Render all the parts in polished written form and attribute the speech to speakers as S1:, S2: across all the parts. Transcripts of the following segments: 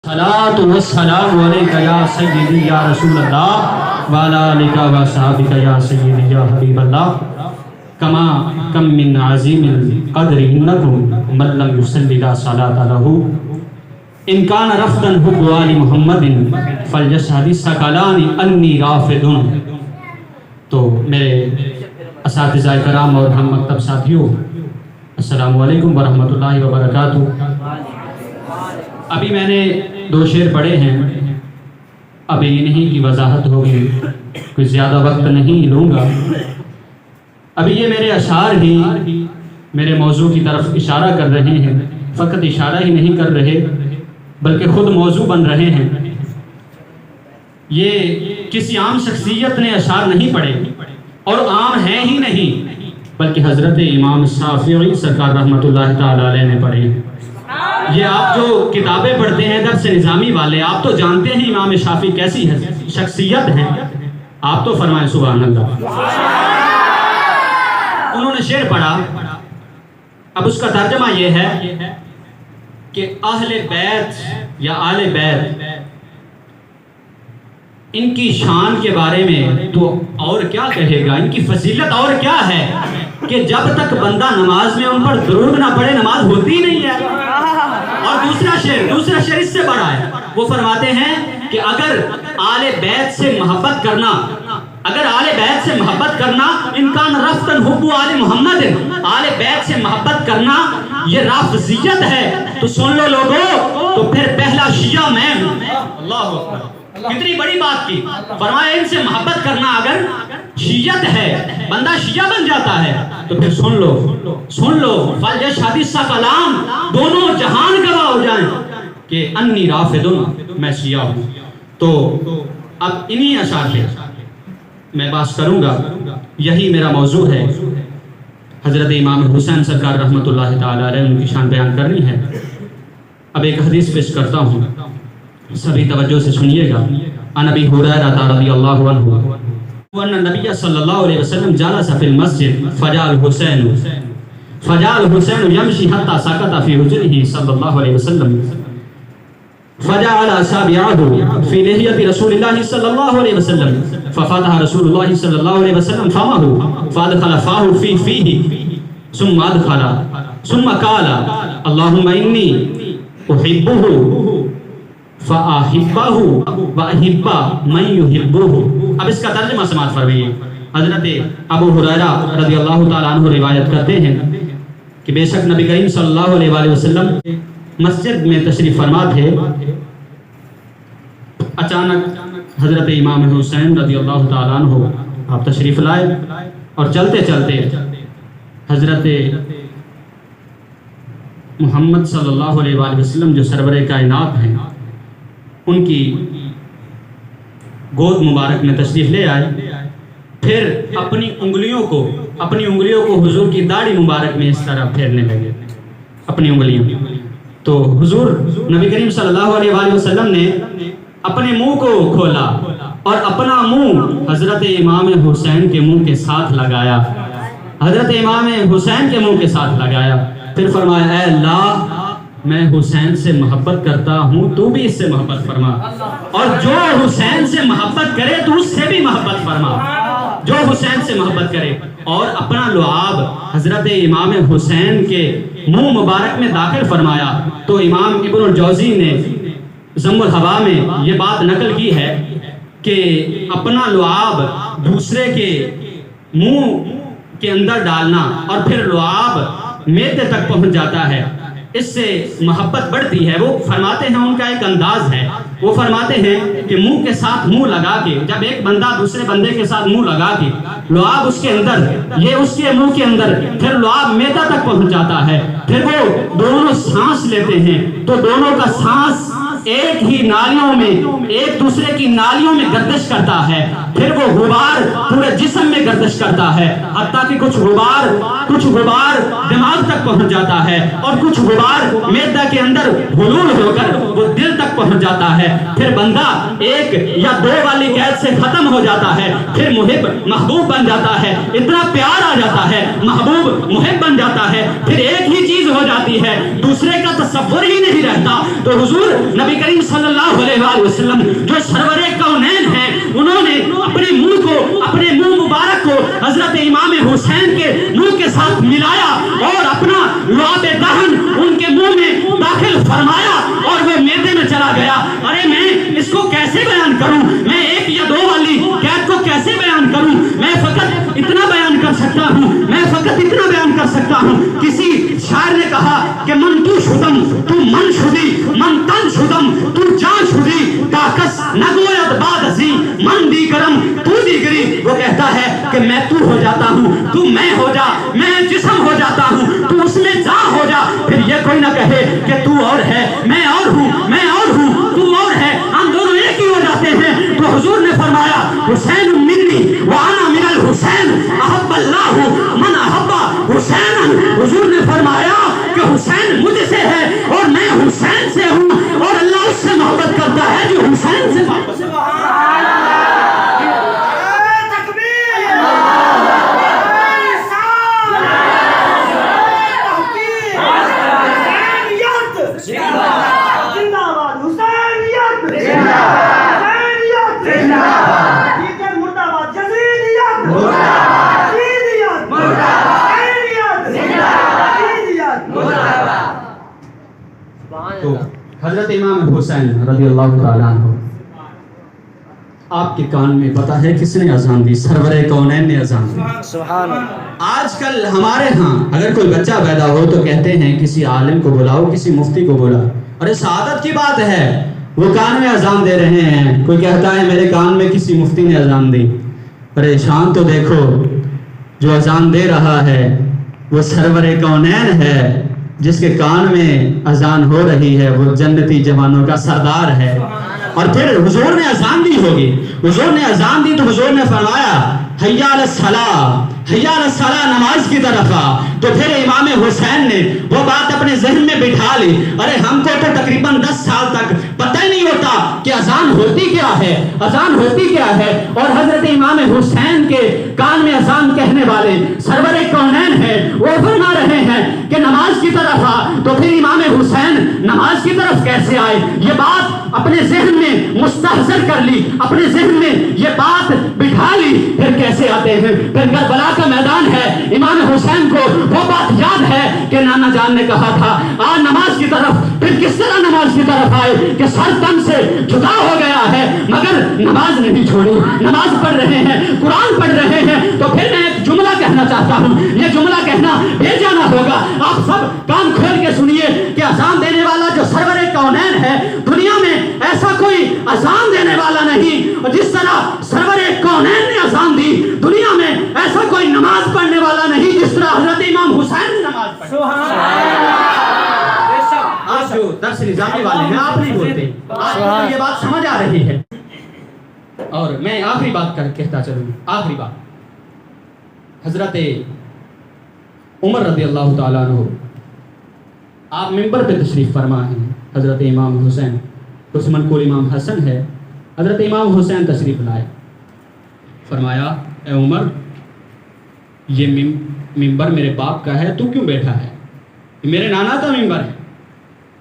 S1: الصلاۃ والسلام علیک یا سیدی یا رسول اللہ وعلی آلک و صحابک یا سیدی یا حبیب اللہ کما کم من عظیم القدر انکم من لم یصلی لا صلاۃ لہ ان کان رفضا حب آل محمد فلیشہد الثقلان انی رافض۔ تو میرے اساتذہ کرام اور ہم مکتب ساتھیوں، السلام علیکم ورحمۃ اللہ وبرکاتہ۔ ابھی میں نے 2 شعر پڑھے ہیں، اب انہی کی وضاحت ہوگی، کوئی زیادہ وقت نہیں لوں گا۔ ابھی یہ میرے اشعار ہی میرے موضوع کی طرف اشارہ کر رہے ہیں، فقط اشارہ ہی نہیں کر رہے بلکہ خود موضوع بن رہے ہیں۔ یہ کسی عام شخصیت نے اشعار نہیں پڑھے اور عام ہیں ہی نہیں، بلکہ حضرت امام شافعی سرکار رحمۃ اللہ تعالی علیہ نے پڑھے۔ یہ آپ جو کتابیں پڑھتے ہیں درس نظامی والے، آپ تو جانتے ہیں امام شافعی کیسی شخصیت ہیں، آپ تو فرمائیں سبحان اللہ۔ انہوں نے شعر پڑھا، اب اس کا ترجمہ یہ ہے کہ اہل بیت یا آل بیت ان کی شان کے بارے میں تو اور کیا کہے گا، ان کی فضیلت اور کیا ہے کہ جب تک بندہ نماز میں ان پر درود نہ پڑھے نماز ہوتی نہیں ہے۔ اور دوسرا شعر اس سے بڑا ہے، وہ فرماتے ہیں کہ اگر آل بیت سے محبت کرنا انکان رفتن حب آل محمد، آل بیت سے محبت کرنا یہ رافضیت ہے تو سن لو لوگو، تو پھر پہلا شیعہ میں ہوں۔ اللہ اکبر، کتنی بڑی بات کی، فرمایا ان سے محبت کرنا اگر شیعت ہے، بندہ شیعہ بن جاتا ہے تو پھر سن لو فلیشہد الثقلان، دونوں جہان گواہ ہو جائیں کہ انی رافض، میں شیعہ ہوں۔ تو اب انہی اشعار پہ میں بات کروں گا، یہی میرا موضوع ہے۔ حضرت امام حسین سرکار رحمۃ اللہ تعالی علیہ ان کی شان بیان کرنی ہے۔ اب ایک حدیث پیش کرتا ہوں، سبھی توجہ سے سنیے گا۔ عن ابی ہریرہ رضی اللہ عنہ ان النبی صلی اللہ علیہ وسلم جلس فی المسجد فجاء الحسین یمشی حتی سقط فی حجرہ صلی اللہ علیہ وسلم فجعل اصابعه في لحية رسول الله صلى الله عليه وسلم ففتح رسول الله صلى الله عليه وسلم فمه فادخل فاه في فيه ثم قال اللهم إني أحبه فأحبه وأحب من يحبه۔ اب اس کا ترجمہ سماعت فرمائیے۔ حضرت ابو ہریرہ رضی اللہ تعالیٰ عنہ روایت کرتے ہیں کہ بے شک نبی کریم صلی اللہ علیہ وآلہ وسلم مسجد میں تشریف فرما تھے، اچانک حضرت امام حسین رضی اللہ تعالیٰ عنہ آپ تشریف لائے اور چلتے چلتے حضرت محمد صلی اللہ علیہ وآلہ وسلم جو سرور کائنات ہیں ان کی گود مبارک میں تشریف لے آئے، پھر اپنی انگلیوں کو حضور کی داڑھی مبارک میں اس طرح پھیرنے لگے اپنی انگلیوں۔ تو حضور نبی کریم صلی اللہ علیہ وآلہ وسلم نے اپنے منہ کو کھولا اور اپنا منہ حضرت امام حسین کے منہ کے ساتھ لگایا، پھر فرمایا اے اللہ میں حسین سے محبت کرتا ہوں، تو بھی اس سے محبت فرما، اور جو حسین سے محبت کرے تو اس سے بھی محبت فرما، جو حسین سے محبت کرے۔ اور اپنا لعاب حضرت امام حسین کے منہ مبارک میں داخل فرمایا۔ تو امام ابن الجوزی نے ذم الہوا میں یہ بات نقل کی ہے کہ اپنا لعاب دوسرے کے منہ کے اندر ڈالنا اور پھر لعاب معدے تک پہنچ جاتا ہے، اس سے محبت بڑھتی ہے۔ وہ فرماتے ہیں، ان کا ایک انداز ہے، وہ فرماتے ہیں کہ منہ کے ساتھ منہ لگا کے، جب ایک بندہ دوسرے بندے کے ساتھ منہ لگا کے لعاب اس کے اندر، یہ اس کے منہ کے اندر، پھر لعاب معدہ تک پہنچ جاتا ہے، پھر وہ دونوں سانس لیتے ہیں تو دونوں کا سانس ایک ہی نالیوں میں، ایک دوسرے کی نالیوں میں گردش کرتا ہے، پھر وہ غبار پورے جسم میں گردش کرتا ہے، حتیٰ کہ کچھ غبار دماغ تک پہنچ جاتا ہے اور کچھ غبار معدہ کے اندر حلول ہو کر وہ دل تک پہنچ پہنچ جاتا ہے، پھر بندہ ایک یا دو والی قید سے ختم ہو جاتا ہے، پھر محب محبوب بن جاتا ہے، اتنا پیار آ جاتا ہے، محبوب محب بن جاتا ہے، پھر ایک ہی چیز ہو جاتی ہے، دوسرے کا تصور ہی نہیں رہتا۔ تو حضور نبی کریم صلی اللہ علیہ وآلہ وسلم جو سرور کونین ہیں، انہوں نے اپنے منہ کو، اپنے منہ مبارک کو حضرت امام حسین کے منہ کے ساتھ ملایا اور اپنا لعاب دہن ان کے منہ میں داخل فرمایا اور وہ معدے میں چلا گیا۔ ارے میں اس کو کیسے بیان کروں، میں ایک یا دو والی قید کو کیسے بیان کروں، میں فقط اتنا بیان کر سکتا ہوں، میں فقط اتنا بیان کر سکتا ہوں۔ کسی شاعر نے کہا کہ من تو شدم تو من شدی، من تن شدم تو جان شدی، تاکس نگوید بعد ازی من دیگرم تو دیگری۔ وہ کہتا ہے کہ میں تو ہو جاتا ہوں، تو میں ہو جا، میں جسم ہو جاتا ہوں، تو اس میں جا ہو جا، پھر یہ کوئی نہ کہے کہ تو اور ہے، میں اور ہوں، میں اور ہوں، تو اور ہے، ہم دونوں ایک ہی ہو جاتے ہیں۔ تو حضور نے فرمایا حسین منی وانا من الحسین احب اللہ من احب حسین۔ حضور نے فرمایا کہ حسین مجھ سے ہے اور میں حسین سے ہوں، اور اللہ اس سے محبت کرتا ہے جو حسین سے محبت کرتا ہے۔ تو حضرت امام حسین رضی اللہ تعالیٰ عنہ، آپ کے کان میں پتہ ہے کس نے اذان دی؟ سرور کونین نے اذان دی۔
S2: سبحان اللہ۔
S1: آج کل ہمارے ہاں اگر کوئی بچہ پیدا ہو تو کہتے ہیں کسی عالم کو بلاؤ، کسی مفتی کو بلا۔ ارے سعادت کی بات ہے، وہ کان میں اذان دے رہے ہیں، کوئی کہتا ہے میرے کان میں کسی مفتی نے اذان دی۔ ارے شان تو دیکھو، جو اذان دے رہا ہے وہ سرور کونین ہے، جس کے کان میں اذان ہو رہی ہے وہ جنتی جوانوں کا سردار ہے۔ اور پھر حضور نے اذان دی ہوگی، حضور نے اذان دی تو حضور نے فرمایا حی علی الصلاۃ، حی علی الصلاۃ، نماز کی طرف آ۔ تو پھر امام حسین نے وہ بات اپنے ذہن میں بٹھا لی۔ ارے ہم کو تو تقریباً 10 سال تک پتہ ہی نہیں ہوتا کہ اذان ہوتی کیا ہے، اذان ہوتی کیا ہے، اور حضرت امام حسین کے کان میں اذان کہنے والے سرور کونین ہیں، وہ فرما رہے ہیں کہ نماز کی طرف آ۔ تو پھر امام حسین نماز کی طرف کیسے آئے؟ یہ بات اپنے ذہن میں مستحضر کر لی، اپنے ذہن میں یہ بات بٹھا لی، پھر کیسے آتے ہیں؟ پھر کربلا کا میدان ہے، امام حسین کو وہ بات یاد ہے کہ نانا جان نے کہا تھا آ نماز کی طرف۔ پھر کس طرح نماز کی طرف آئے کہ سر تن سے جدا ہو گیا ہے مگر نماز نہیں چھوڑی، نماز پڑھ رہے ہیں، قرآن پڑھ رہے ہیں۔ تو پھر میں ایک جملہ کہنا چاہتا ہوں، یہ جملہ کہنا بھیجانا ہوگا، آپ سب کان کھول کے سنیے کہ اذان دینے والا جو سرور کونین ہے، دنیا میں ایسا کوئی اذان دینے والا نہیں جس طرح سرور کونین نے اذان دی، دنیا میں ایسا کوئی نماز پڑھنے والا نہیں جس طرح حضرت امام حسین نے نماز پڑھی۔
S2: سبحان اللہ۔
S1: آپ جو درس نظامی والے ہیں آپ نہیں بولتے، آپ کو یہ بات سمجھ آ رہی ہے۔ اور میں آخری بات کہتا چلوں، آخری بات، حضرت عمر رضی اللہ تعالیٰ عنہ آپ ممبر پہ تشریف فرما ہیں، حضرت امام حسین، اس منقول امام حسن ہے، حضرت امام حسین تشریف لائے، فرمایا اے عمر یہ ممبر میرے باپ کا ہے، تو کیوں بیٹھا ہے؟ میرے نانا کا ممبر ہے۔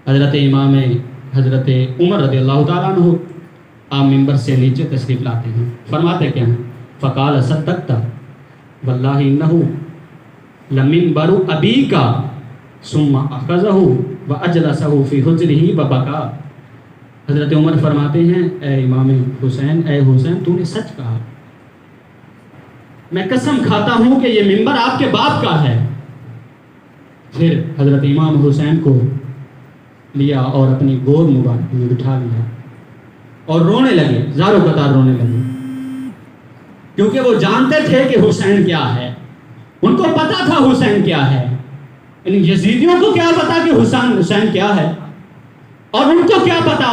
S1: حضرت عمر رضی اللہ تعالیٰ عنہ آپ ممبر سے نیچے تشریف لاتے ہیں، فرماتے کیا ہیں؟ فقال صدقت واللہ انہو لمنبر ابیک ثم اخذہ واجلسہ فی حجرہ وبکا۔ حضرت عمر فرماتے ہیں اے امام حسین، اے حسین تو نے سچ کہا، میں قسم کھاتا ہوں کہ یہ ممبر آپ کے باپ کا ہے۔ پھر حضرت امام حسین کو لیا اور اپنی گود مبارک میں بٹھا لیا اور رونے لگے، زاروں قطار رونے لگے، کیونکہ وہ جانتے تھے کہ حسین کیا ہے، ان کو پتا تھا حسین کیا ہے۔ ان یزیدیوں کو کیا پتا کہ حسین کیا ہے، اور ان کو کیا پتا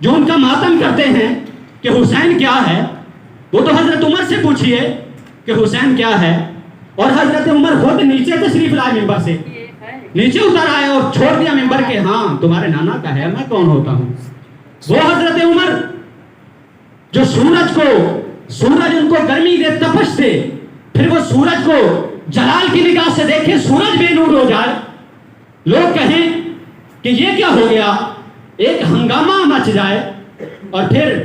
S1: جو ان کا ماتم کرتے ہیں کہ حسین کیا ہے۔ وہ تو حضرت عمر سے پوچھئے کہ حسین کیا ہے، اور حضرت عمر خود نیچے تشریف لائے، ممبر سے نیچے اتر آئے اور چھوڑ دیا ممبر کے، ہاں تمہارے نانا کا ہے، میں کون ہوتا ہوں۔ وہ حضرت عمر جو سورج ان کو گرمی دے، تپش دے، پھر وہ سورج کو جلال کی نگاہ سے دیکھے، سورج بے نور ہو جائے، لوگ کہیں کہ یہ کیا ہو گیا، ایک ہنگامہ مچ جائے، اور پھر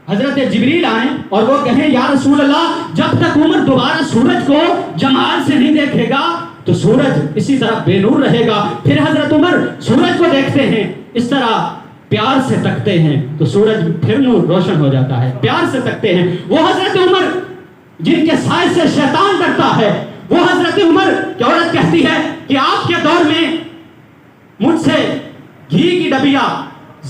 S1: حضرت جبریل آئیں اور وہ کہیں یا رسول اللہ جب تک عمر دوبارہ سورج کو جمال سے نہیں دیکھے گا تو سورج اسی طرح بے نور رہے گا۔ پھر حضرت عمر سورج کو دیکھتے ہیں، اس طرح پیار سے تکتے ہیں تو سورج پھر نور روشن ہو جاتا ہے، پیار سے تکتے ہیں۔ وہ حضرت عمر جن کے سائے سے شیطان ڈرتا ہے، وہ حضرت عمر کی عورت کہتی ہے کہ آپ کے دور میں مجھ سے گھی کی ڈبیا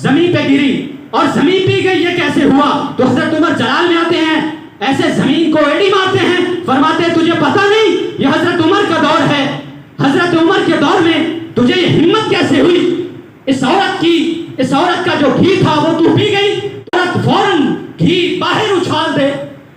S1: زمین پہ گری اور زمین پی گئی، یہ کیسے ہوا؟ تو حضرت عمر جلال میں آتے ہیں، ایسے زمین کو ایڑی مارتے ہیں، فرماتے ہیں تجھے پتہ نہیں یہ حضرت عمر کا دور ہے، حضرت عمر کے دور میں تجھے یہ ہمت کیسے ہوئی؟ اس عورت کا جو گھی تھا وہ تو پی گئی، عورت فوراً گھی باہر اچھال دے۔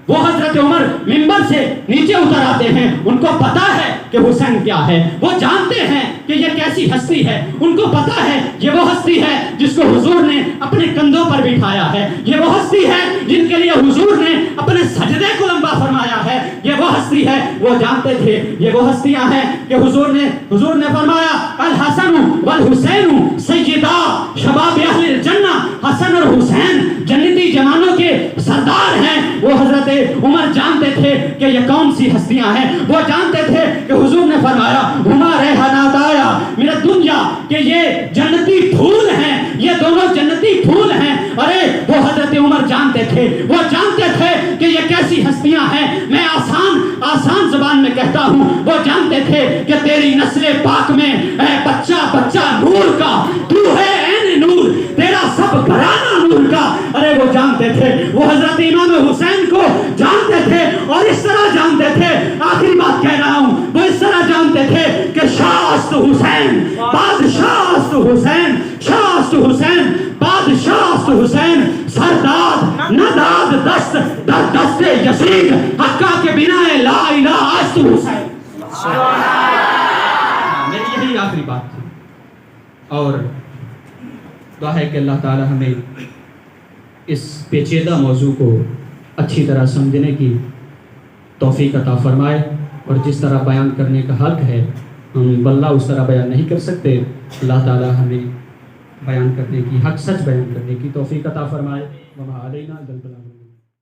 S1: وہ حضرت عمر منبر سے نیچے اتر آتے ہیں، ان کو پتا ہے کہ حسین کیا ہے، وہ جانتے ہیں کہ یہ کیسی ہستی ہے، ان کو پتا ہے یہ وہ ہستی ہے جس کو حضور نے اپنے کندھوں پر بٹھایا ہے، یہ وہ ہستی ہے جن کے لیے حضور نے اپنے سجدے کو لمبا فرمایا ہے، یہ وہ ہستی ہے، وہ جانتے تھے یہ وہ ہستیاں ہیں کہ حضور نے فرمایا الحسن والحسین سیدا شباب اہل الجنہ، حسن اور حسین جنتی جوانوں کے سردار ہیں۔ وہ حضرت عمر جانتے تھے کہ یہ کون سی ہستیاں ہیں، وہ جانتے تھے کہ حضور نے فرمایا ہما ریحانات آیا من الدنیا، کہ یہ جنتی پھول ہیں، یہ دونوں جنتی پھول ہیں۔ ارے وہ حضرت عمر جانتے تھے، وہ جانتے تھے کہ یہ کیسی ہستیاں ہیں۔ میں آسان زبان میں کہتا ہوں، وہ جانتے تھے کہ تیری نسل پاک میں اے بچہ نور کا، تو ہے عین نور، تیرا سب گھرانہ نور کا۔ ارے وہ جانتے تھے، وہ حضرت امام حسین کو جانتے تھے، اور اس طرح جانتے تھے، آخری بات کہہ رہا ہوں، وہ اس طرح جانتے تھے کہ شاست حسین بادشاہست حسین، شاست حسین بادشاہست حسین، سرداد نداد دست در دست یزید، حقا کے بنا لا الہ است حسین۔ میری یہی آخری بات تھی، اور دعا ہے کہ اللہ تعالی ہمیں اس پیچیدہ موضوع کو اچھی طرح سمجھنے کی توفیق عطا فرمائے، اور جس طرح بیان کرنے کا حق ہے ہم واللہ اس طرح بیان نہیں کر سکتے، اللہ تعالی ہمیں بیان کرنے کی حق، سچ بیان کرنے کی توفیق عطا فرمائے۔ وما علینا الا البلاغ۔